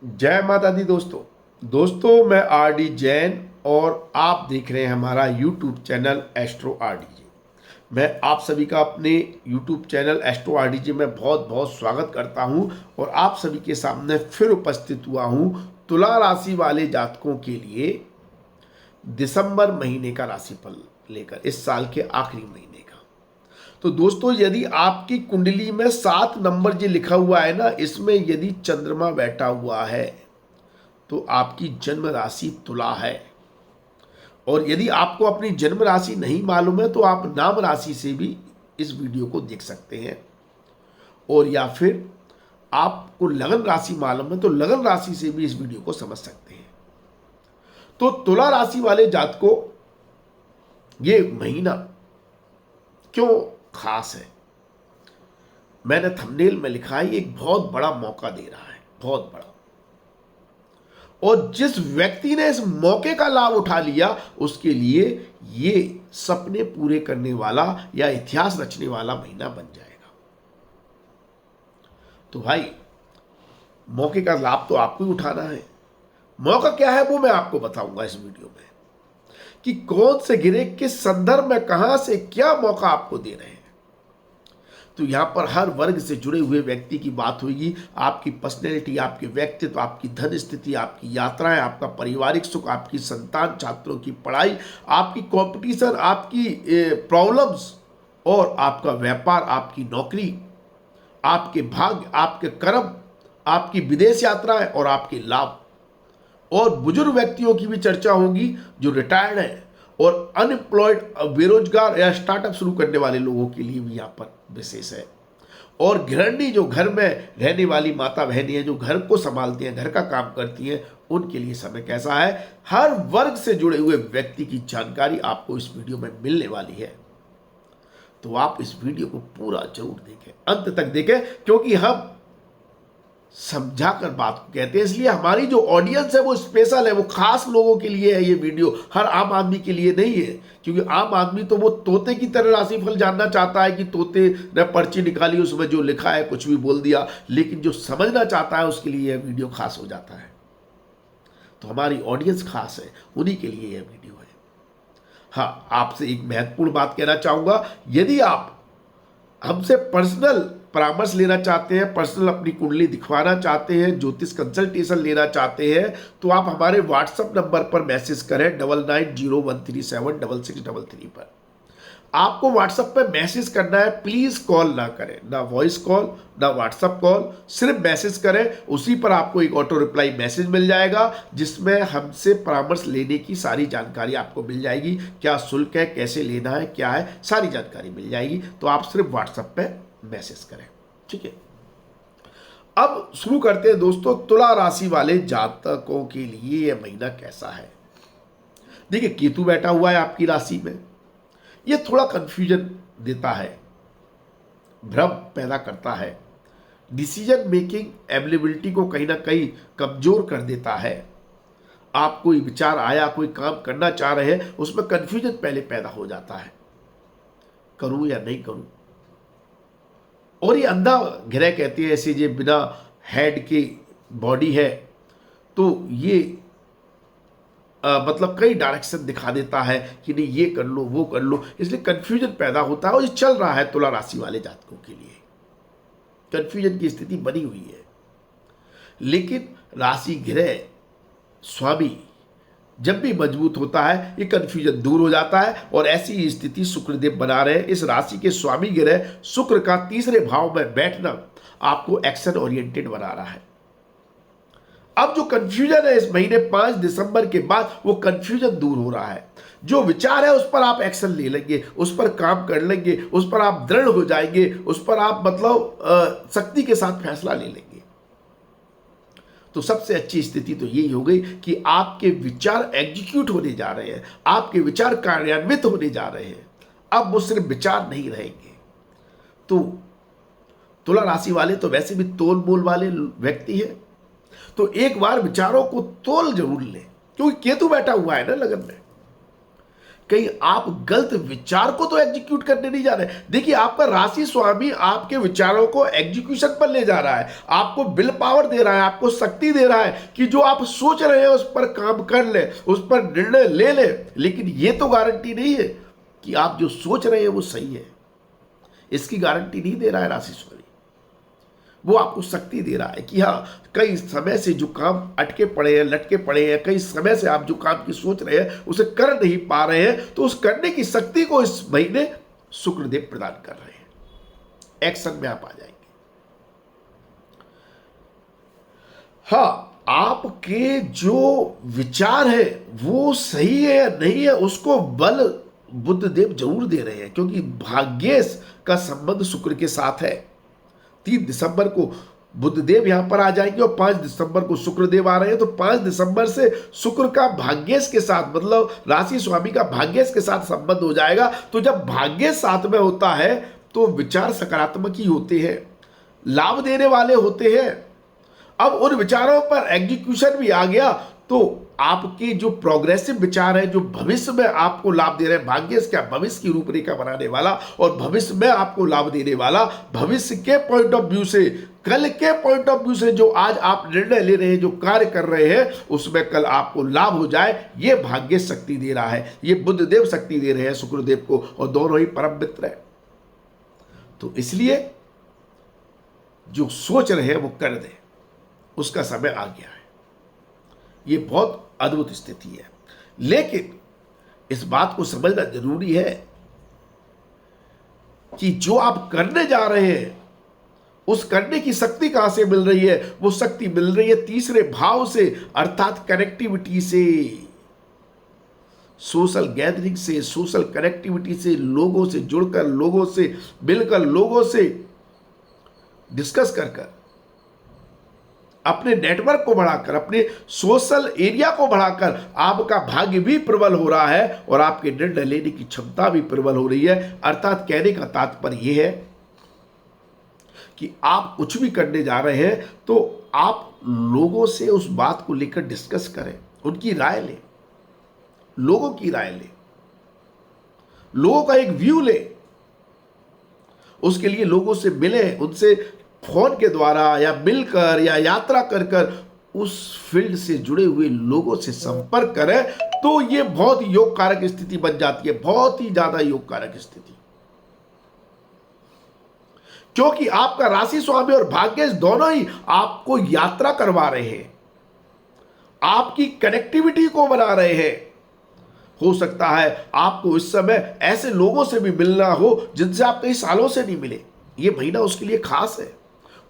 जय माता दी दोस्तों मैं आर डी जैन और आप देख रहे हैं हमारा YouTube channel astro R D G. मैं आप सभी का अपने YouTube channel astro R D G में बहुत बहुत स्वागत करता हूं और आप सभी के सामने फिर उपस्थित हुआ हूं तुला राशि वाले जातकों के लिए दिसंबर महीने का राशिफल लेकर, इस साल के आखिरी महीने का। तो दोस्तों, यदि आपकी कुंडली में 7 नंबर जो लिखा हुआ है ना, इसमें यदि चंद्रमा बैठा हुआ है तो आपकी जन्म राशि तुला है। और यदि आपको अपनी जन्म राशि नहीं मालूम है तो आप नाम राशि से भी इस वीडियो को देख सकते हैं, और या फिर आपको लगन राशि मालूम है तो लगन राशि से भी इस वीडियो को समझ सकते हैं। तो तुला राशि वाले जातकों, ये महीना क्यों खास है? मैंने थंबनेल में लिखा है, एक बहुत बड़ा मौका दे रहा है, बहुत बड़ा। और जिस व्यक्ति ने इस मौके का लाभ उठा लिया उसके लिए ये सपने पूरे करने वाला या इतिहास रचने वाला महीना बन जाएगा। तो भाई, मौके का लाभ तो आपको ही उठाना है। मौका क्या है वो मैं आपको बताऊंगा इस वीडियो में, कि कौन से ग्रह किस संदर्भ में कहां से क्या मौका आपको दे रहे हैं। तो यहां पर हर वर्ग से जुड़े हुए व्यक्ति की बात होगी। आपकी पर्सनैलिटी, आपके व्यक्तित्व, आपकी धन स्थिति, आपकी यात्राएं, आपका पारिवारिक सुख, आपकी संतान, छात्रों की पढ़ाई, आपकी कंपटीशन, आपकी प्रॉब्लम्स, और आपका व्यापार, आपकी नौकरी, आपके भाग्य, आपके कर्म, आपकी विदेश यात्राएं और आपके लाभ। और बुजुर्ग व्यक्तियों की भी चर्चा होगी जो रिटायर्ड हैं, और अनएम्प्लॉयड, बेरोजगार या स्टार्टअप शुरू करने वाले लोगों के लिए भी यहाँ पर विशेष है। और गृहिणी, जो घर में रहने वाली माता बहनी है, जो घर को संभालती हैं, घर का काम करती हैं, उनके लिए समय कैसा है। हर वर्ग से जुड़े हुए व्यक्ति की जानकारी आपको इस वीडियो में मिलने वाली है। तो आप इस वीडियो को पूरा जरूर देखें, अंत तक देखें, क्योंकि हम समझाकर बात को कहते हैं। इसलिए हमारी जो ऑडियंस है वो स्पेशल है, वो खास लोगों के लिए है। ये वीडियो हर आम आदमी के लिए नहीं है, क्योंकि आम आदमी तो वो तोते की तरह राशिफल जानना चाहता है कि तोते ने पर्ची निकाली, उसमें जो लिखा है कुछ भी बोल दिया। लेकिन जो समझना चाहता है उसके लिए यह वीडियो खास हो जाता है। तो हमारी ऑडियंस खास है, उन्हीं के लिए यह वीडियो है। हाँ, आपसे एक महत्वपूर्ण बात कहना चाहूंगा, यदि आप हमसे पर्सनल परामर्श लेना चाहते हैं, पर्सनल अपनी कुंडली दिखवाना चाहते हैं, ज्योतिष कंसल्टेशन लेना चाहते हैं, तो आप हमारे व्हाट्सएप नंबर पर मैसेज करें 9901376633 पर। आपको व्हाट्सएप पे मैसेज करना है, प्लीज कॉल ना करें, ना वॉइस कॉल ना व्हाट्सएप कॉल, सिर्फ मैसेज करें। उसी पर आपको एक ऑटो रिप्लाई मैसेज मिल जाएगा जिसमें हमसे परामर्श लेने की सारी जानकारी आपको मिल जाएगी। क्या शुल्क है, कैसे लेना है, क्या है, सारी जानकारी मिल जाएगी। तो आप सिर्फ व्हाट्सएप पे मैसेज करें, ठीक है। अब शुरू करते हैं दोस्तों, तुला राशि वाले जातकों के लिए यह महीना कैसा है। देखिए, केतु बैठा हुआ है आपकी राशि में। यह थोड़ा कंफ्यूजन देता है, भ्रम पैदा करता है, डिसीजन मेकिंग एबिलिटी को कहीं ना कहीं कमजोर कर देता है। आप कोई विचार आया, कोई काम करना चाह रहे हैं, उसमें कंफ्यूजन पहले पैदा हो जाता है, करूं या नहीं करूं। और ये अंधा ग्रह कहते हैं, ऐसे जो बिना हेड की बॉडी है, तो ये मतलब कई डायरेक्शन दिखा देता है कि नहीं ये कर लो, वो कर लो। इसलिए कंफ्यूजन पैदा होता है, और ये चल रहा है तुला राशि वाले जातकों के लिए। कंफ्यूजन की स्थिति बनी हुई है। लेकिन राशि ग्रह स्वामी जब भी मजबूत होता है, ये कंफ्यूजन दूर हो जाता है। और ऐसी स्थिति शुक्रदेव बना रहे हैं। इस राशि के स्वामी ग्रह शुक्र का तीसरे भाव में बैठना आपको एक्शन ओरिएंटेड बना रहा है। अब जो कंफ्यूजन है, इस महीने 5 दिसंबर के बाद वो कंफ्यूजन दूर हो रहा है। जो विचार है उस पर आप एक्शन ले लेंगे, उस पर काम कर लेंगे, उस पर आप दृढ़ हो जाएंगे, उस पर आप मतलब शक्ति के साथ फैसला ले लेंगे। तो सबसे अच्छी स्थिति तो यही हो गई कि आपके विचार एग्जीक्यूट होने जा रहे हैं, आपके विचार कार्यान्वित होने जा रहे हैं। अब वो सिर्फ विचार नहीं रहेंगे। तो तुला राशि वाले तो वैसे भी तोल मोल वाले व्यक्ति हैं, तो एक बार विचारों को तोल जरूर लें, क्योंकि केतु बैठा हुआ है ना लगन में। कहीं आप गलत विचार को तो एग्जीक्यूट करने नहीं जा रहे। देखिए, आपका राशि स्वामी आपके विचारों को एग्जीक्यूशन पर ले जा रहा है, आपको विल पावर दे रहा है, आपको शक्ति दे रहा है कि जो आप सोच रहे हैं उस पर काम कर ले, उस पर निर्णय ले ले। लेकिन यह तो गारंटी नहीं है कि आप जो सोच रहे हैं वो सही है। इसकी गारंटी नहीं दे रहा है राशि स्वामी। वो आपको शक्ति दे रहा है कि हाँ, कई समय से जो काम अटके पड़े हैं, लटके पड़े हैं, कई समय से आप जो काम की सोच रहे हैं उसे कर नहीं पा रहे हैं, तो उस करने की शक्ति को इस महीने शुक्रदेव प्रदान कर रहे हैं। एक्शन में आप आ जाएंगे। हाँ, आपके जो विचार है वो सही है या नहीं है, उसको बल बुधदेव जरूर दे रहे हैं, क्योंकि भाग्येश का संबंध शुक्र के साथ है। 3 दिसंबर को बुधदेव यहां पर आ जाएंगे और 5 दिसंबर को शुक्रदेव आ रहे हैं। तो 5 दिसंबर से शुक्र का भाग्येश के साथ, मतलब राशि स्वामी का भाग्येश के साथ संबंध हो जाएगा। तो जब भाग्येश साथ में होता है तो विचार सकारात्मक ही होते हैं, लाभ देने वाले होते हैं। अब उन विचारों पर एग्जीक्यूशन भी आ गया तो आपके जो प्रोग्रेसिव विचार है, जो भविष्य में आपको लाभ दे रहे हैं, भाग्येश क्या भविष्य की रूपरेखा बनाने वाला और भविष्य में आपको लाभ देने वाला, भविष्य के पॉइंट ऑफ व्यू से, कल के पॉइंट ऑफ व्यू से जो आज आप निर्णय ले रहे हैं, जो कार्य कर रहे हैं, उसमें कल आपको लाभ हो जाए, ये भाग्येश शक्ति दे रहा है, ये बुधदेव शक्ति दे रहे हैं शुक्रदेव को, और दोनों ही परम मित्र हैं। तो इसलिए जो सोच रहे हैं वो कर दें, उसका समय आ गया है। ये बहुत अद्भुत स्थिति है। लेकिन इस बात को समझना जरूरी है कि जो आप करने जा रहे हैं उस करने की शक्ति कहां से मिल रही है? वो शक्ति मिल रही है तीसरे भाव से, अर्थात कनेक्टिविटी से, सोशल गैदरिंग से, सोशल कनेक्टिविटी से, लोगों से जुड़कर, लोगों से मिलकर, लोगों से डिस्कस कर, अपने नेटवर्क को बढ़ाकर, अपने सोशल एरिया को बढ़ाकर आपका भाग्य भी प्रबल हो रहा है और आपके निर्णय लेने की क्षमता भी प्रबल हो रही है। अर्थात कहने का तात्पर्य यह है कि आप कुछ भी करने जा रहे हैं तो आप लोगों से उस बात को लेकर डिस्कस करें, उनकी राय लें, लोगों की राय लें, लोगों का एक व्यू लें। उसके लिए लोगों से मिलें, उनसे फोन के द्वारा या मिलकर या यात्रा कर कर उस फील्ड से जुड़े हुए लोगों से संपर्क करें, तो यह बहुत योग कारक स्थिति बन जाती है, बहुत ही ज्यादा योग कारक स्थिति। क्योंकि आपका राशि स्वामी और भाग्येश दोनों ही आपको यात्रा करवा रहे हैं, आपकी कनेक्टिविटी को बना रहे हैं। हो सकता है आपको इस समय ऐसे लोगों से भी मिलना हो जिनसे आप कई सालों से नहीं मिले। यह महीना उसके लिए खास है।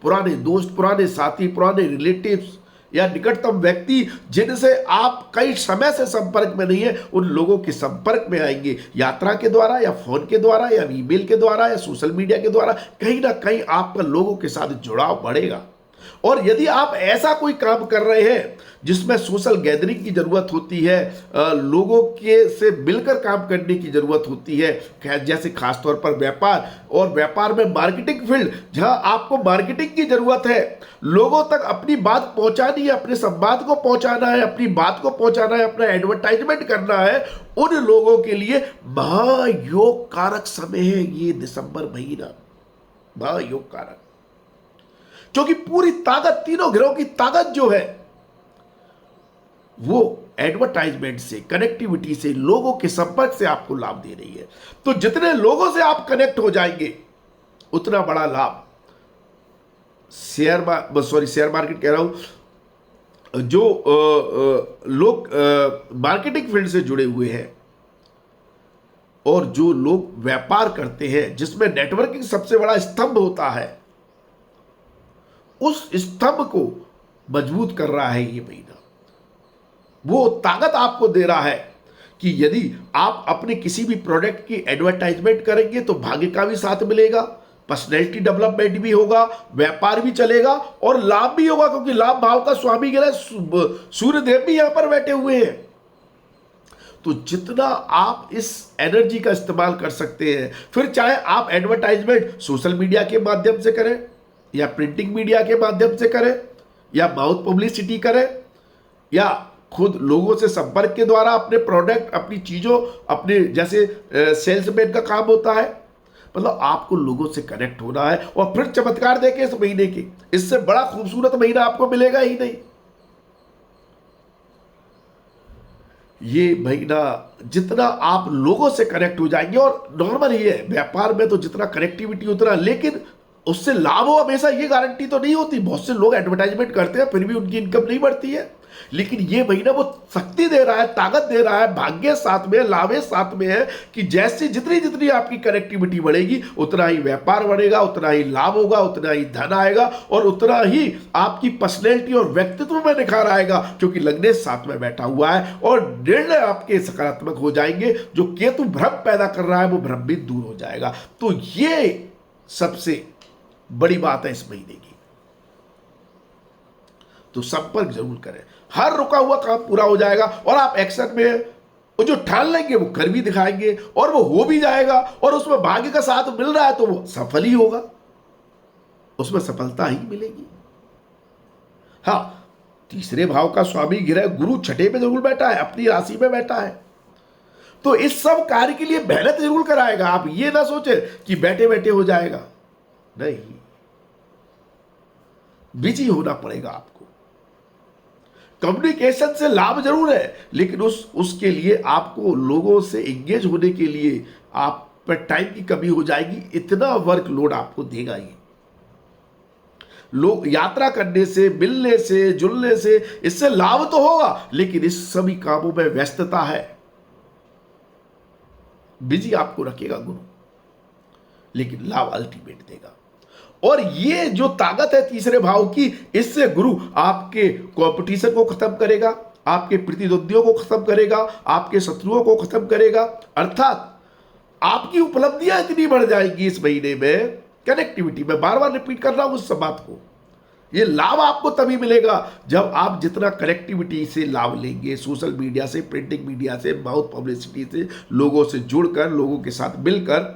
पुराने दोस्त, पुराने साथी, पुराने रिलेटिव्स या निकटतम व्यक्ति जिनसे आप कई समय से संपर्क में नहीं है, उन लोगों के संपर्क में आएंगे, यात्रा के द्वारा या फोन के द्वारा या ईमेल के द्वारा या सोशल मीडिया के द्वारा। कहीं ना कहीं आपका लोगों के साथ जुड़ाव बढ़ेगा। और यदि आप ऐसा कोई काम कर रहे हैं जिसमें सोशल गैदरिंग की जरूरत होती है, लोगों के से मिलकर काम करने की जरूरत होती है, जैसे खासतौर पर व्यापार, और व्यापार में मार्केटिंग फील्ड, जहां आपको मार्केटिंग की जरूरत है, लोगों तक अपनी बात पहुंचानी है, अपने संवाद को पहुंचाना है, अपनी बात को पहुंचाना है, अपना एडवर्टाइजमेंट करना है, उन लोगों के लिए महायोग कारक समय है ये दिसंबर महीना, महायोग कारक। क्योंकि पूरी ताकत, तीनों ग्रहों की ताकत जो है वो एडवर्टाइजमेंट से, कनेक्टिविटी से, लोगों के संपर्क से आपको लाभ दे रही है। तो जितने लोगों से आप कनेक्ट हो जाएंगे उतना बड़ा लाभ। शेयर मार्केट कह रहा हूं, जो लोग मार्केटिंग फील्ड से जुड़े हुए हैं और जो लोग व्यापार करते हैं जिसमें नेटवर्किंग सबसे बड़ा स्तंभ होता है, उस स्तंभ को मजबूत कर रहा है ये महीना। वो ताकत आपको दे रहा है कि यदि आप अपने किसी भी प्रोडक्ट की एडवर्टाइजमेंट करेंगे तो भाग्य का भी साथ मिलेगा, पर्सनैलिटी डेवलपमेंट भी होगा, व्यापार भी चलेगा और लाभ भी होगा, क्योंकि लाभ भाव का स्वामी ग्रह सूर्यदेव भी यहां पर बैठे हुए हैं। तो जितना आप इस एनर्जी का इस्तेमाल कर सकते हैं, फिर चाहे आप एडवर्टाइजमेंट सोशल मीडिया के माध्यम से करें या प्रिंटिंग मीडिया के माध्यम से करें या माउथ पब्लिसिटी करें या खुद लोगों से संपर्क के द्वारा अपने प्रोडक्ट, अपनी चीजों, अपने जैसे सेल्समैन का काम होता है, मतलब आपको लोगों से कनेक्ट होना है और फिर चमत्कार देखे इस महीने के, इससे बड़ा खूबसूरत महीना आपको मिलेगा ही नहीं। ये महीना जितना आप लोगों से कनेक्ट हो जाएंगे, और नॉर्मल ही है व्यापार में तो जितना कनेक्टिविटी उतना, लेकिन उससे लाभ हो हमेशा ये गारंटी तो नहीं होती। बहुत से लोग एडवर्टाइजमेंट करते हैं फिर भी उनकी इनकम नहीं बढ़ती है, लेकिन ये महीना वो शक्ति दे रहा है, ताकत दे रहा है, भाग्य साथ में, लाभे साथ में है कि जैसे जितनी जितनी आपकी कनेक्टिविटी बढ़ेगी उतना ही व्यापार बढ़ेगा, उतना ही लाभ होगा, उतना ही धन आएगा और उतना ही आपकी पर्सनैलिटी और व्यक्तित्व में निखार आएगा, क्योंकि लग्न साथ में बैठा हुआ है और निर्णय आपके सकारात्मक हो जाएंगे। जो केतु भ्रम पैदा कर रहा है वो भ्रम भी दूर हो जाएगा। तो ये सबसे बड़ी बात है इस महीने की। तो संपर्क जरूर करें, हर रुका हुआ काम पूरा हो जाएगा और आप एक्शन में वो जो ठान लेंगे वो कर भी दिखाएंगे और वो हो भी जाएगा, और उसमें भाग्य का साथ मिल रहा है तो वो सफल ही होगा, उसमें सफलता ही मिलेगी। हाँ, तीसरे भाव का स्वामी ग्रह गुरु छठे पे जरूर बैठा है, अपनी राशि में बैठा है, तो इस सब कार्य के लिए मेहनत जरूर कराएगा। आप ये ना सोचे कि बैठे बैठे हो जाएगा, नहीं, बिजी होना पड़ेगा आपको। कम्युनिकेशन से लाभ जरूर है, लेकिन उसके लिए आपको लोगों से एंगेज होने के लिए आप पर टाइम की कमी हो जाएगी, इतना वर्कलोड आपको देगा ये। लोग यात्रा करने से, मिलने से, जुलने से इससे लाभ तो होगा, लेकिन इस सभी कामों में व्यस्तता है, बिजी आपको रखेगा गुरु, लेकिन लाभ अल्टीमेट देगा। और ये जो ताकत है तीसरे भाव की, इससे गुरु आपके कंपटीशन को खत्म करेगा, आपके प्रतिद्वंदियों को खत्म करेगा, आपके शत्रुओं को खत्म करेगा, अर्थात आपकी उपलब्धियां इतनी बढ़ जाएंगी इस महीने में कनेक्टिविटी में। बार बार रिपीट कर रहा हूं उस बात को। ये लाभ आपको तभी मिलेगा जब आप जितना कनेक्टिविटी से लाभ लेंगे, सोशल मीडिया से, प्रिंटिंग मीडिया से, माउथ पब्लिसिटी से, लोगों से जुड़कर, लोगों के साथ मिलकर,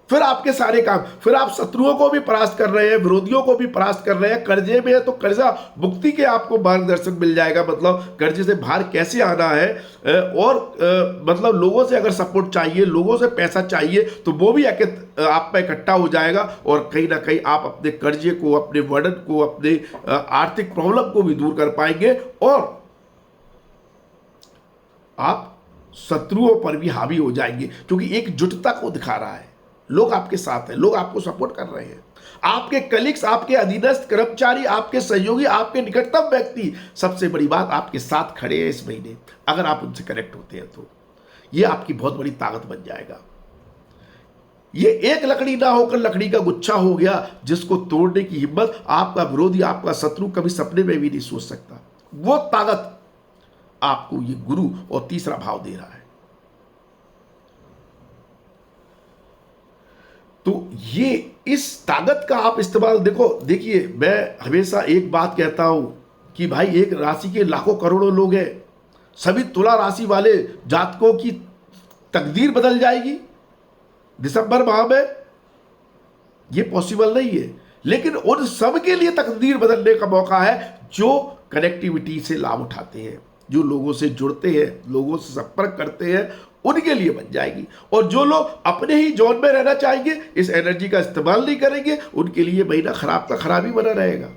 फिर आपके सारे काम, फिर आप शत्रुओं को भी परास्त कर रहे हैं, विरोधियों को भी परास्त कर रहे हैं, कर्जे में है तो कर्जा मुक्ति के आपको मार्गदर्शन मिल जाएगा, मतलब कर्जे से बाहर कैसे आना है, और मतलब लोगों से अगर सपोर्ट चाहिए, लोगों से पैसा चाहिए तो वो भी आप पे इकट्ठा हो जाएगा, और कहीं ना कहीं आप अपने कर्जे को, अपने वर्डन को, अपने आर्थिक प्रॉब्लम को भी दूर कर पाएंगे, और आप शत्रुओं पर भी हावी हो जाएंगे, क्योंकि एकजुटता को दिखा रहा है। लोग आपके साथ हैं, लोग आपको सपोर्ट कर रहे हैं, आपके कलीग्स, आपके अधीनस्थ कर्मचारी, आपके सहयोगी, आपके निकटतम व्यक्ति, सबसे बड़ी बात आपके साथ खड़े हैं इस महीने। अगर आप उनसे कनेक्ट होते हैं तो ये आपकी बहुत बड़ी ताकत बन जाएगा। ये एक लकड़ी ना होकर लकड़ी का गुच्छा हो गया, जिसको तोड़ने की हिम्मत आपका विरोधी, आपका शत्रु कभी सपने में भी नहीं सोच सकता। वो ताकत आपको ये गुरु और तीसरा भाव दे रहा है। तो ये इस ताकत का आप इस्तेमाल देखिए, मैं हमेशा एक बात कहता हूं कि भाई एक राशि के लाखों करोड़ों लोग हैं, सभी तुला राशि वाले जातकों की तकदीर बदल जाएगी दिसंबर माह में, ये पॉसिबल नहीं है, लेकिन उन सब के लिए तकदीर बदलने का मौका है जो कनेक्टिविटी से लाभ उठाते हैं, जो लोगों से जुड़ते हैं, लोगों से संपर्क करते हैं, उनके लिए बन जाएगी। और जो लोग अपने ही जोन में रहना चाहेंगे, इस एनर्जी का इस्तेमाल नहीं करेंगे, उनके लिए महीना खराब का खराब ही बना रहेगा।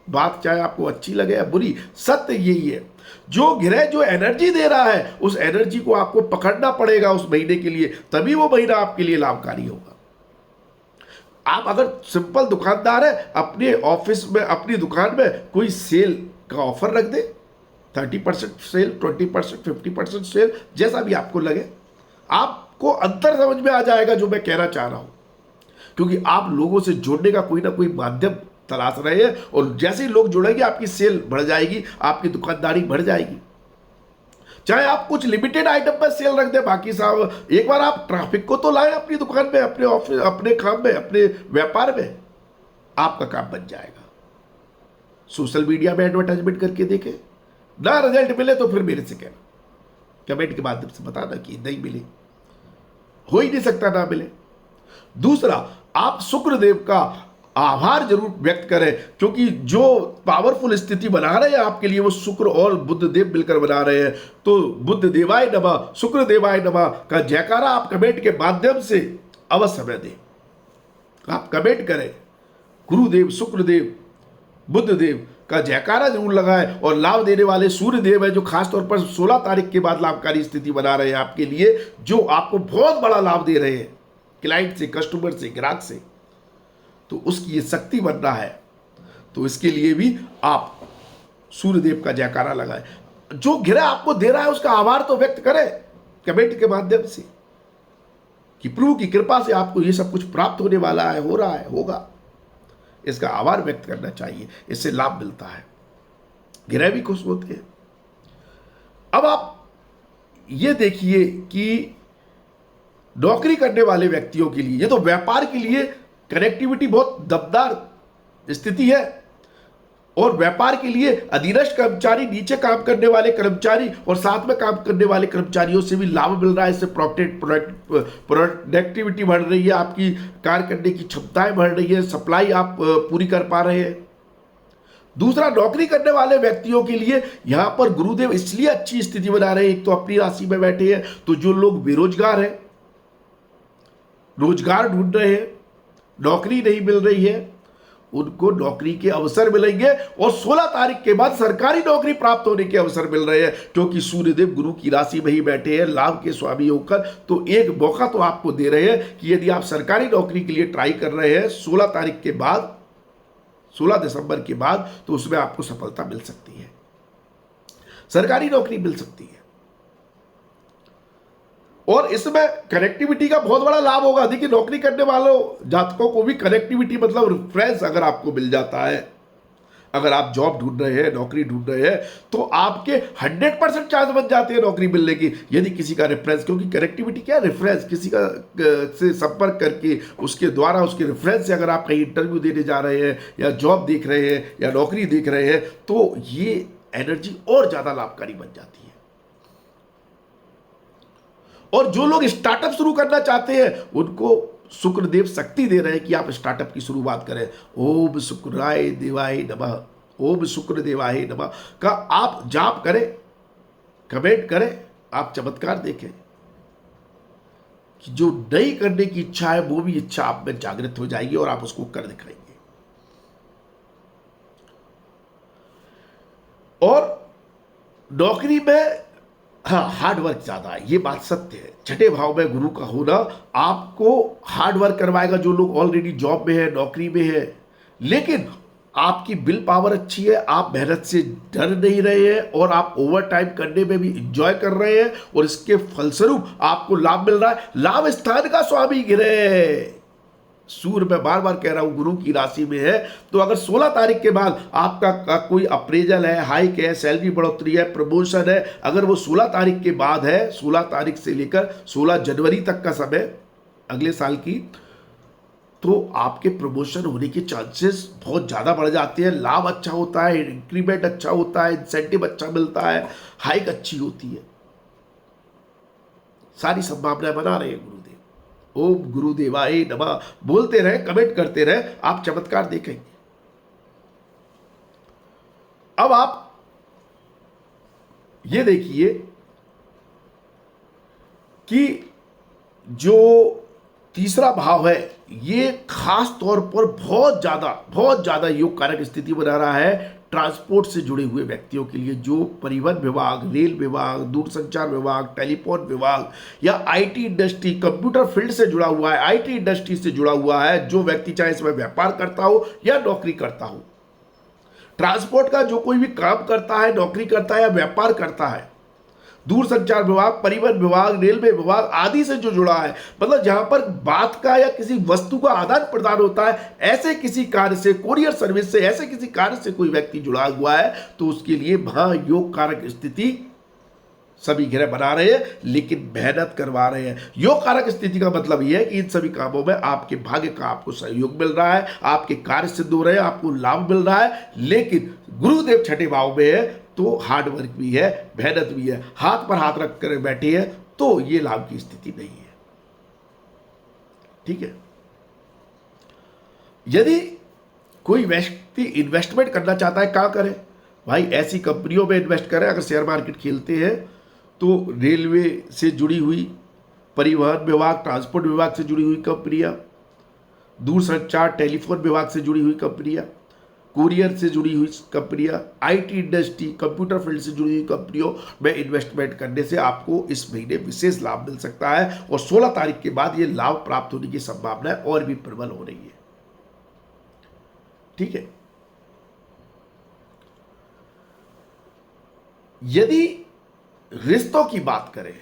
बात चाहे आपको अच्छी लगे या बुरी, सत्य यही है। जो ग्रह जो एनर्जी दे रहा है, उस एनर्जी को आपको पकड़ना पड़ेगा उस महीने के लिए, तभी वो महीना आपके लिए लाभकारी होगा। आप अगर सिंपल दुकानदार है, अपने ऑफिस में, अपनी दुकान में कोई सेल का ऑफर रख दे, 30% सेल, 20%, 50% सेल, जैसा भी आपको लगे, आपको अंतर समझ में आ जाएगा जो मैं कहना चाह रहा हूं, क्योंकि आप लोगों से जुड़ने का कोई ना कोई माध्यम तलाश रहे हैं, और जैसे ही लोग जुड़ेंगे आपकी सेल बढ़ जाएगी, आपकी दुकानदारी बढ़ जाएगी। चाहे आप कुछ लिमिटेड आइटम पर सेल रख दें, बाकी साहब एक बार आप ट्रैफिक को तो लाएं अपनी दुकान में, अपने ऑफिस, अपने काम में, अपने व्यापार में, आपका काम बन जाएगा। सोशल मीडिया में एडवर्टाइजमेंट करके देखें, ना रिजल्ट मिले तो फिर मेरे से कहना, कमेंट के माध्यम से बताना कि नहीं मिले, हो ही नहीं सकता ना मिले। दूसरा, आप शुक्रदेव का आभार जरूर व्यक्त करें, क्योंकि जो पावरफुल स्थिति बना रहे हैं आपके लिए वो शुक्र और बुध देव मिलकर बना रहे हैं। तो बुध देवाय नमः, शुक्र देवाय नमः का जयकारा आप कमेंट के माध्यम से अवश्य हमें दें। आप कमेंट करें, गुरुदेव, शुक्रदेव, बुध देव का जयकारा जरूर लगाएं। और लाभ देने वाले सूर्य देव है, जो खासतौर पर 16 तारीख के बाद लाभकारी स्थिति बना रहे हैं आपके लिए, जो आपको बहुत बड़ा लाभ दे रहे हैं क्लाइंट से, कस्टमर से, ग्राहक से। तो उसकी ये शक्ति बन रहा है, तो इसके लिए भी आप सूर्यदेव का जयकारा लगाएं। जो गिरा आपको दे रहा है उसका आभार तो व्यक्त करें कमेंट के माध्यम से, कि प्रभु की कृपा से आपको ये सब कुछ प्राप्त होने वाला है, हो रहा है, होगा। इसका आभार व्यक्त करना चाहिए, इससे लाभ मिलता है, गिरह भी खुश होते हैं। अब आप ये देखिए कि नौकरी करने वाले व्यक्तियों के लिए, ये तो व्यापार के लिए कनेक्टिविटी बहुत दमदार स्थिति है। और व्यापार के लिए अधीनस्थ कर्मचारी, नीचे काम करने वाले कर्मचारी और साथ में काम करने वाले कर्मचारियों से भी लाभ मिल रहा है। इससे प्रोडक्टिविटी बढ़ रही है, आपकी कार्य करने की क्षमताएं बढ़ रही है, सप्लाई आप पूरी कर पा रहे हैं। दूसरा, नौकरी करने वाले व्यक्तियों के लिए यहां पर गुरुदेव इसलिए अच्छी स्थिति बना रहे हैं, एक तो अपनी राशि में बैठे हैं, तो जो लोग बेरोजगार हैं, रोजगार ढूंढ रहे हैं, नौकरी नहीं मिल रही है, उनको नौकरी के अवसर मिलेंगे। और 16 तारीख के बाद सरकारी नौकरी प्राप्त होने के अवसर मिल रहे हैं, क्योंकि सूर्यदेव गुरु की राशि में ही बैठे हैं लाभ के स्वामी होकर। तो एक मौका तो आपको दे रहे हैं कि यदि आप सरकारी नौकरी के लिए ट्राई कर रहे हैं 16 तारीख के बाद, 16 दिसंबर के बाद, तो उसमें आपको सफलता मिल सकती है, सरकारी नौकरी मिल सकती है। और इसमें कनेक्टिविटी का बहुत बड़ा लाभ होगा। देखिए, नौकरी करने वालों जातकों को भी कनेक्टिविटी मतलब रेफरेंस अगर आपको मिल जाता है, अगर आप जॉब ढूंढ रहे हैं, नौकरी ढूंढ रहे हैं, तो आपके 100% चांस बन जाते हैं नौकरी मिलने की, यदि किसी का रेफरेंस, क्योंकि कनेक्टिविटी क्या है, रेफरेंस, किसी का से संपर्क करके उसके द्वारा, उसके रेफरेंस से अगर आप कहीं इंटरव्यू देने जा रहे हैं या जॉब देख रहे हैं या नौकरी देख रहे हैं, तो ये एनर्जी और ज्यादा लाभकारी बन जाती है। और जो लोग स्टार्टअप शुरू करना चाहते हैं उनको शुक्रदेव शक्ति दे रहे हैं कि आप स्टार्टअप की शुरुआत करें। ओम शुक्राय देवाय नमः, ओम शुक्र देवाय नमः का आप जाप करें, कमेंट करें, आप चमत्कार देखें कि जो नई करने की इच्छा है वो भी इच्छा आप में जागृत हो जाएगी और आप उसको कर दिखाएंगे। और नौकरी में हाँ, हार्ड वर्क ज्यादा है, ये बात सत्य है। छठे भाव में गुरु का होना आपको हार्ड वर्क करवाएगा। जो लोग ऑलरेडी जॉब में है, नौकरी में है, लेकिन आपकी विल पावर अच्छी है, आप मेहनत से डर नहीं रहे हैं और आप ओवर टाइम करने में भी इंजॉय कर रहे हैं, और इसके फलस्वरूप आपको लाभ मिल रहा है। लाभ स्थान का स्वामी गिरह सूर्य, मैं बार बार कह रहा हूं, गुरु की राशि में है। तो अगर 16 तारीख के बाद आपका कोई अप्रेजल है, हाइक है, सैलरी बढ़ोतरी है, प्रमोशन है, अगर वो 16 तारीख के बाद है, 16 तारीख से लेकर 16 जनवरी तक का समय अगले साल की, तो आपके प्रमोशन होने के चांसेस बहुत ज़्यादा बढ़ जाते हैं। लाभ अच्छा होता है, इंक्रीमेंट अच्छा होता है, इंसेंटिव अच्छा मिलता है, हाइक अच्छी होती है, सारी संभावनाएं बना रहे हैं गुरुदेव। ओम गुरुदेवाय नमः बोलते रहे, कमेंट करते रहे, आप चमत्कार देखेंगे। अब आप ये देखिए कि जो तीसरा भाव है, ये खास तौर पर बहुत ज्यादा योग कारक स्थिति बना रहा है ट्रांसपोर्ट से जुड़े हुए व्यक्तियों के लिए, जो परिवहन विभाग, रेल विभाग, दूरसंचार विभाग, टेलीफोन विभाग या आईटी इंडस्ट्री, कंप्यूटर फील्ड से जुड़ा हुआ है, आईटी इंडस्ट्री से जुड़ा हुआ है, जो व्यक्ति चाहे इसमें व्यापार करता हो या नौकरी करता हो, ट्रांसपोर्ट का जो कोई भी काम करता है, नौकरी करता है या व्यापार करता है, दूरसंचार विभाग, परिवहन विभाग, रेलवे विभाग आदि से जो जुड़ा है, मतलब जहां पर बात का या किसी वस्तु का आदान प्रदान होता है, ऐसे किसी कार्य से, कोरियर सर्विस से, ऐसे किसी कार्य से कोई व्यक्ति जुड़ा हुआ है, तो उसके लिए महायोग कारक स्थिति सभी ग्रह बना रहे हैं, लेकिन मेहनत करवा रहे हैं। योग कारक स्थिति का मतलब यह है कि इन सभी कामों में आपके भाग्य का आपको सहयोग मिल रहा है, आपके कार्य सिद्ध हो रहे हैं, आपको लाभ मिल रहा है। लेकिन गुरुदेव छठे भाव में है तो हार्ड वर्क भी है, मेहनत भी है, हाथ पर हाथ रख कर बैठे हैं, तो ये लाभ की स्थिति नहीं है। ठीक है, यदि कोई व्यक्ति इन्वेस्टमेंट करना चाहता है, कहाँ करें भाई? ऐसी कंपनियों में इन्वेस्ट करें। अगर शेयर मार्केट खेलते हैं तो रेलवे से जुड़ी हुई, परिवहन विभाग, ट्रांसपोर्ट विभाग से जुड़ी हुई कंपनियां, दूरसंचार टेलीफोन विभाग से जुड़ी हुई कंपनियां, कुरियर से जुड़ी हुई कंपनियां, आईटी इंडस्ट्री, कंप्यूटर फील्ड से जुड़ी हुई कंपनियों में इन्वेस्टमेंट करने से आपको इस महीने विशेष लाभ मिल सकता है। और 16 तारीख के बाद ये लाभ प्राप्त होने की संभावना और भी प्रबल हो रही है। ठीक है। यदि रिश्तों की बात करें,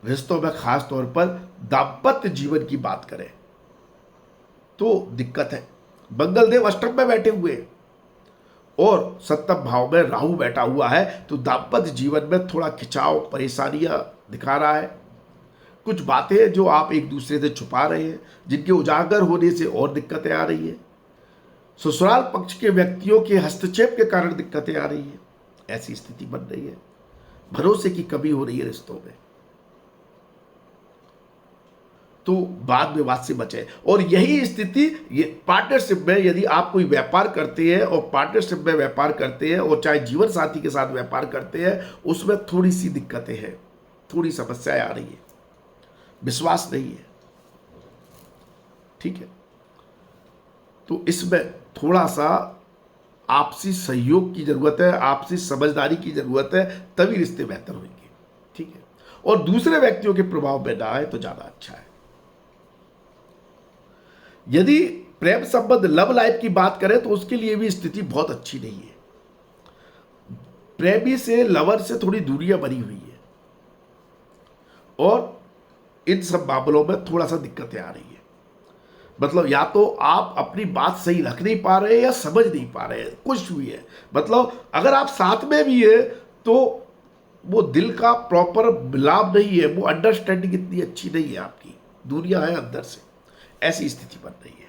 रिश्तों में खास तौर पर दाम्पत्य जीवन की बात करें तो दिक्कत है। मंगल देव अष्टम में बैठे हुए और सप्तम भाव में राहु बैठा हुआ है, तो दाम्पत्य जीवन में थोड़ा खिंचाव, परेशानियां दिखा रहा है। कुछ बातें जो आप एक दूसरे से छुपा रहे हैं, जिनके उजागर होने से और दिक्कतें आ रही है। ससुराल पक्ष के व्यक्तियों के हस्तक्षेप के कारण दिक्कतें आ रही है। ऐसी स्थिति बन रही है। भरोसे की कमी हो रही है रिश्तों में, तो वाद विवाद से बचे। और यही स्थिति ये पार्टनरशिप में, यदि आप कोई व्यापार करते हैं और पार्टनरशिप में व्यापार करते हैं और चाहे जीवन साथी के साथ व्यापार करते हैं, उसमें थोड़ी सी दिक्कतें हैं, थोड़ी समस्याएं आ रही है, विश्वास नहीं है। ठीक है। तो इसमें थोड़ा सा आपसी सहयोग की जरूरत है, आपसी समझदारी की जरूरत है, तभी रिश्ते बेहतर होंगे। ठीक है। और दूसरे व्यक्तियों के प्रभाव में ना आए तो ज्यादा अच्छा है। यदि प्रेम संबंध, लव लाइफ की बात करें तो उसके लिए भी स्थिति बहुत अच्छी नहीं है। प्रेमी से, लवर से थोड़ी दूरियां बनी हुई है और इन सब मामलों में थोड़ा सा दिक्कतें आ रही है। मतलब या तो आप अपनी बात सही रख नहीं पा रहे हैं या समझ नहीं पा रहे हैं, कुछ भी है। मतलब अगर आप साथ में भी है तो वो दिल का प्रॉपर मिलाप नहीं है, वो अंडरस्टैंडिंग इतनी अच्छी नहीं है आपकी, दूरियां है अंदर से, ऐसी स्थिति बन रही है।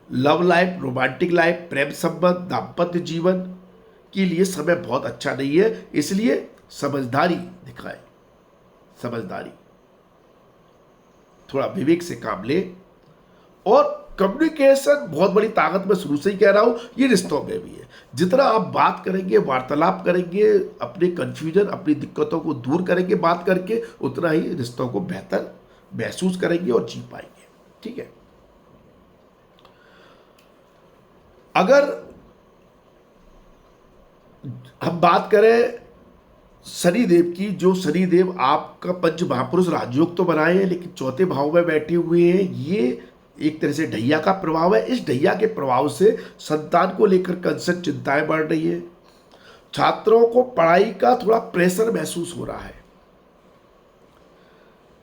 लव लाइफ, रोमांटिक लाइफ, प्रेम संबंध, दाम्पत्य जीवन के लिए समय बहुत अच्छा नहीं है। इसलिए समझदारी दिखाएं, समझदारी, थोड़ा विवेक से काम ले। और कम्युनिकेशन बहुत बड़ी ताकत, मैं शुरू से ही कह रहा हूं, ये रिश्तों में भी है। जितना आप बात करेंगे, वार्तालाप करेंगे, अपने कंफ्यूजन, अपनी दिक्कतों को दूर करेंगे बात करके, उतना ही रिश्तों को बेहतर महसूस करेंगे और जी पाएंगे। ठीक है। अगर हम बात करें शनिदेव की, जो शनिदेव आपका पंच महापुरुष राजयोग तो बनाए हैं, लेकिन चौथे भाव में बैठे हुए हैं, ये एक तरह से ढैया का प्रभाव है। इस ढैया के प्रभाव से संतान को लेकर कंसर्न, चिंताएं बढ़ रही है। छात्रों को पढ़ाई का थोड़ा प्रेशर महसूस हो रहा है।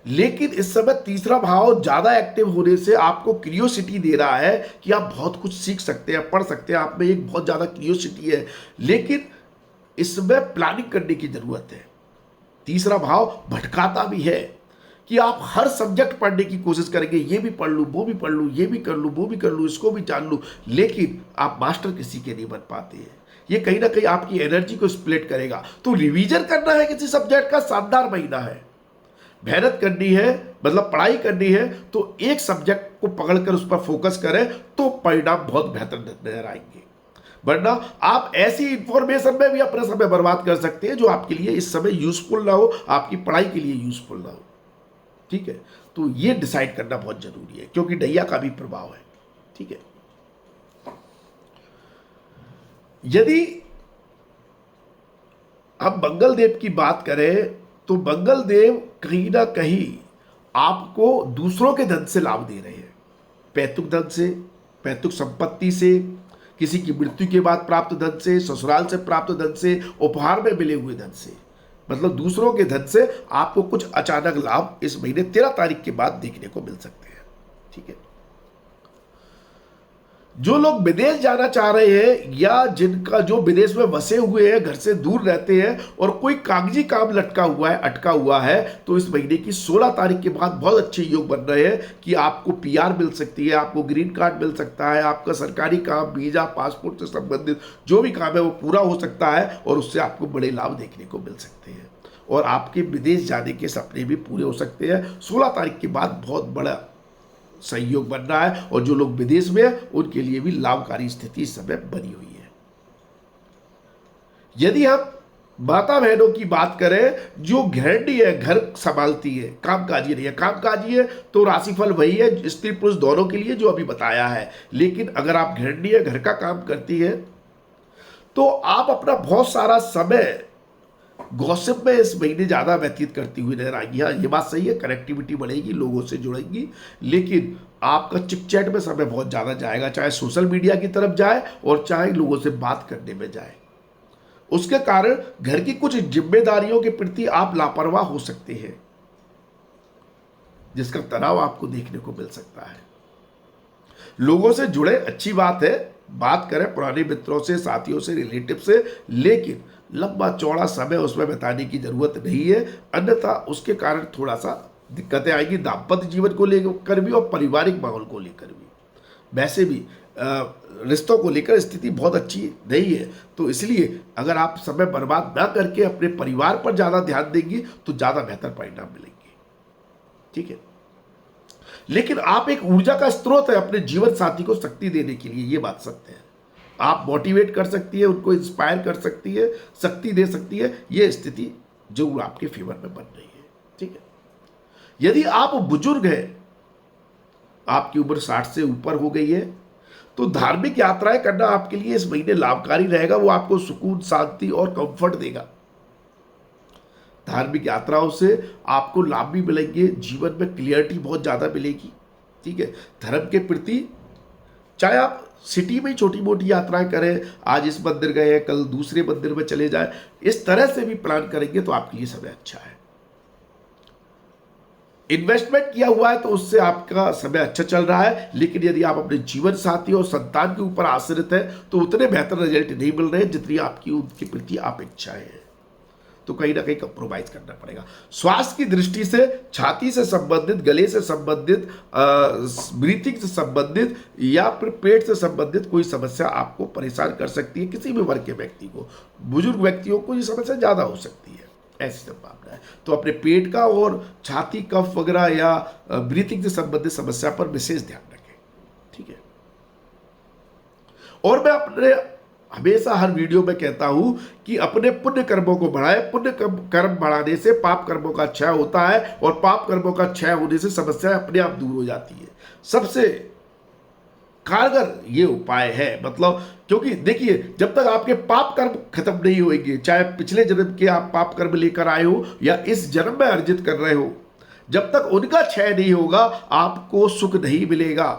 लेकिन इस समय तीसरा भाव ज्यादा एक्टिव होने से आपको क्यूरियोसिटी दे रहा है कि आप बहुत कुछ सीख सकते हैं, पढ़ सकते हैं, आप में एक बहुत ज्यादा क्यूरियोसिटी है। लेकिन इसमें प्लानिंग करने की जरूरत है। तीसरा भाव भटकाता भी है कि आप हर सब्जेक्ट पढ़ने की कोशिश करेंगे, ये भी पढ़ लूँ, वो भी पढ़ लूँ, ये भी कर लूँ, वो भी कर लूँ, इसको भी जान लूँ, लेकिन आप मास्टर किसी के नहीं बन पाते हैं। ये कहीं ना कहीं आपकी एनर्जी को स्प्लिट करेगा। तो रिवीजन करना है किसी सब्जेक्ट का, शानदार महीना है। मेहनत करनी है, मतलब पढ़ाई करनी है, तो एक सब्जेक्ट को पकड़कर उस पर फोकस करें तो परिणाम बहुत बेहतर नजर आएंगे। वरना आप ऐसी इंफॉर्मेशन में भी अपना समय बर्बाद कर सकते हैं जो आपके लिए इस समय यूजफुल ना हो, आपकी पढ़ाई के लिए यूजफुल ना हो। ठीक है। तो ये डिसाइड करना बहुत जरूरी है, क्योंकि ढैया का भी प्रभाव है। ठीक है। यदि हम मंगल देव की बात करें तो मंगल देव कहीं ना कहीं आपको दूसरों के धन से लाभ दे रहे हैं। पैतृक धन से, पैतृक संपत्ति से, किसी की मृत्यु के बाद प्राप्त धन से, ससुराल से प्राप्त धन से, उपहार में मिले हुए धन से, मतलब दूसरों के धन से आपको कुछ अचानक लाभ इस महीने 13 तारीख के बाद देखने को मिल सकते हैं। ठीक है। जो लोग विदेश जाना चाह रहे हैं या जिनका जो विदेश में बसे हुए हैं, घर से दूर रहते हैं और कोई कागजी काम लटका हुआ है, अटका हुआ है, तो इस महीने की 16 तारीख के बाद बहुत अच्छे योग बन रहे हैं कि आपको पीआर मिल सकती है, आपको ग्रीन कार्ड मिल सकता है, आपका सरकारी काम, वीजा, पासपोर्ट से संबंधित जो भी काम है वो पूरा हो सकता है और उससे आपको बड़े लाभ देखने को मिल सकते हैं और आपके विदेश जाने के सपने भी पूरे हो सकते हैं। 16 तारीख के बाद बहुत बड़ा सहयोग बन रहा है, और जो लोग विदेश में हैं उनके लिए भी लाभकारी स्थिति इस समय बनी हुई है। यदि हम माता बहनों की बात करें, जो गृहिणी है, घर संभालती है, कामकाजी नहीं है, कामकाजी है तो राशिफल वही है स्त्री पुरुष दोनों के लिए जो अभी बताया है। लेकिन अगर आप गृहिणी है, घर का काम करती है, तो आप अपना बहुत सारा समय गॉसिप में इस महीने ज्यादा व्यतीत करती हुई नजर आएगी। हाँ, ये बात सही है, कनेक्टिविटी बढ़ेगी, लोगों से जुड़ेंगी, लेकिन आपका चिट चैट में समय बहुत ज्यादा जाएगा, चाहे सोशल मीडिया की तरफ जाए और चाहे लोगों से बात करने में जाए। उसके कारण घर की कुछ जिम्मेदारियों के प्रति आप लापरवाह हो सकते हैं, जिसका तनाव आपको देखने को मिल सकता है। लोगों से जुड़े, अच्छी बात है, बात करें पुराने मित्रों से, साथियों से, रिलेटिव से, लेकिन लंबा चौड़ा समय उसमें बिताने की जरूरत नहीं है, अन्यथा उसके कारण थोड़ा सा दिक्कतें आएंगी दाम्पत्य जीवन को लेकर भी और पारिवारिक माहौल को लेकर भी। वैसे भी रिश्तों को लेकर स्थिति बहुत अच्छी नहीं है, तो इसलिए अगर आप समय बर्बाद ना करके अपने परिवार पर ज्यादा ध्यान देंगी तो ज्यादा बेहतर परिणाम मिलेंगे। ठीक है, लेकिन आप एक ऊर्जा का स्रोत है अपने जीवन साथी को शक्ति देने के लिए, ये बात सत्य है। आप मोटिवेट कर सकती है, उनको इंस्पायर कर सकती है, शक्ति दे सकती है, ये स्थिति जरूर आपके फेवर में बन रही है। ठीक है, यदि आप बुजुर्ग हैं, आपकी उम्र 60 से ऊपर हो गई है, तो धार्मिक यात्राएं करना आपके लिए इस महीने लाभकारी रहेगा। वो आपको सुकून, शांति और कंफर्ट देगा। धार्मिक यात्राओं से आपको लाभ भी मिलेंगे, जीवन में क्लियरिटी बहुत ज्यादा मिलेगी। ठीक है, धर्म के प्रति चाहे आप सिटी में छोटी मोटी यात्राएं करें, आज इस मंदिर गए, कल दूसरे मंदिर में चले जाए, इस तरह से भी प्लान करेंगे तो आपके लिए समय अच्छा है। इन्वेस्टमेंट किया हुआ है तो उससे आपका समय अच्छा चल रहा है, लेकिन यदि आप अपने जीवन साथी और संतान के ऊपर आश्रित है तो उतने बेहतर रिजल्ट नहीं मिल रहे जितनी आपकी उनके प्रति अपेक्षाएं हैं, तो कहीं ना कहीं कंप्रोमाइज करना पड़ेगा। स्वास्थ्य की दृष्टि से छाती से संबंधित, गले से संबंधित, ब्रीथिंग से संबंधित या फिर पेट से संबंधित कोई समस्या आपको परेशान कर सकती है। किसी भी वर्ग के व्यक्ति को, बुजुर्ग व्यक्तियों को ये समस्या ज्यादा हो सकती है, ऐसी संभावना है। तो अपने पेट का और छाती, कफ वगैरह या ब्रीथिंग से संबंधित समस्या पर विशेष ध्यान रखें। ठीक है, और मैं अपने हमेशा हर वीडियो में कहता हूं कि अपने पुण्य कर्मों को बढ़ाएं। पुण्य कर्म बढ़ाने से पाप कर्मों का क्षय होता है, और पाप कर्मों का क्षय होने से समस्या अपने आप दूर हो जाती है। सबसे कारगर ये उपाय है, मतलब क्योंकि देखिए, जब तक आपके पाप कर्म खत्म नहीं होंगे, चाहे पिछले जन्म के आप पाप कर्म लेकर आए हो या इस जन्म में अर्जित कर रहे हो, जब तक उनका क्षय नहीं होगा आपको सुख नहीं मिलेगा।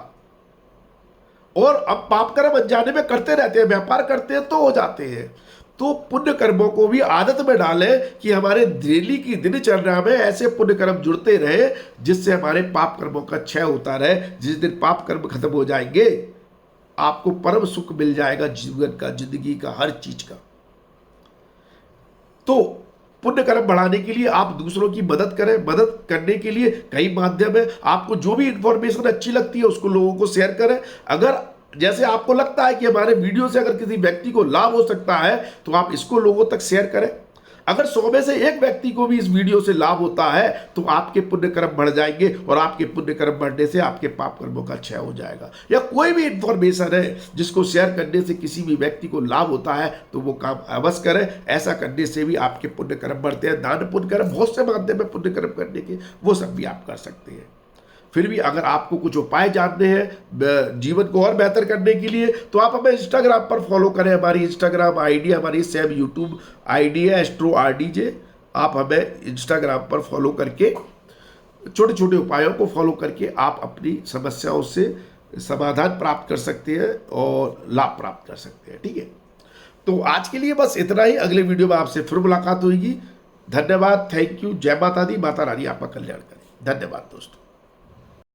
और अब पाप कर्म अनजाने में करते रहते हैं, व्यापार करते हैं तो हो जाते हैं। तो पुण्य कर्मों को भी आदत में डालें कि हमारे डेली की दिनचर्या में ऐसे पुण्य कर्म जुड़ते रहे जिससे हमारे पाप कर्मों का क्षय होता रहे। जिस दिन पाप कर्म खत्म हो जाएंगे आपको परम सुख मिल जाएगा, जीवन का, जिंदगी का, हर चीज का। तो पुण्य कर्म बढ़ाने के लिए आप दूसरों की मदद करें। मदद करने के लिए कई माध्यम है, आपको जो भी इंफॉर्मेशन अच्छी लगती है उसको लोगों को शेयर करें। अगर जैसे आपको लगता है कि हमारे वीडियो से अगर किसी व्यक्ति को लाभ हो सकता है तो आप इसको लोगों तक शेयर करें। अगर 100 में से एक व्यक्ति को भी इस वीडियो से लाभ होता है तो आपके पुण्य कर्म बढ़ जाएंगे, और आपके पुण्य कर्म बढ़ने से आपके पाप कर्मों का क्षय हो जाएगा। या कोई भी इंफॉर्मेशन है जिसको शेयर करने से किसी भी व्यक्ति को लाभ होता है तो वो काम अवश्य करें। ऐसा करने से भी आपके पुण्य कर्म बढ़ते हैं। दान पुण्य कर्म, बहुत से माध्यम है पुण्य कर्म करने के, वो सब भी आप कर सकते हैं। फिर भी अगर आपको कुछ उपाय जानने हैं जीवन को और बेहतर करने के लिए तो आप हमें इंस्टाग्राम पर फॉलो करें। हमारी इंस्टाग्राम आईडी, हमारी सेम यूट्यूब आईडी है AstroRDJ। आप हमें इंस्टाग्राम पर फॉलो करके छोटे छोटे उपायों को फॉलो करके आप अपनी समस्याओं से समाधान प्राप्त कर सकते हैं और लाभ प्राप्त कर सकते हैं। ठीक है, तो आज के लिए बस इतना ही। अगले वीडियो में आपसे फिर मुलाकात होगी। धन्यवाद, थैंक यू, जय माता दी, माता रानी आपका कल्याण करें। धन्यवाद दोस्तों।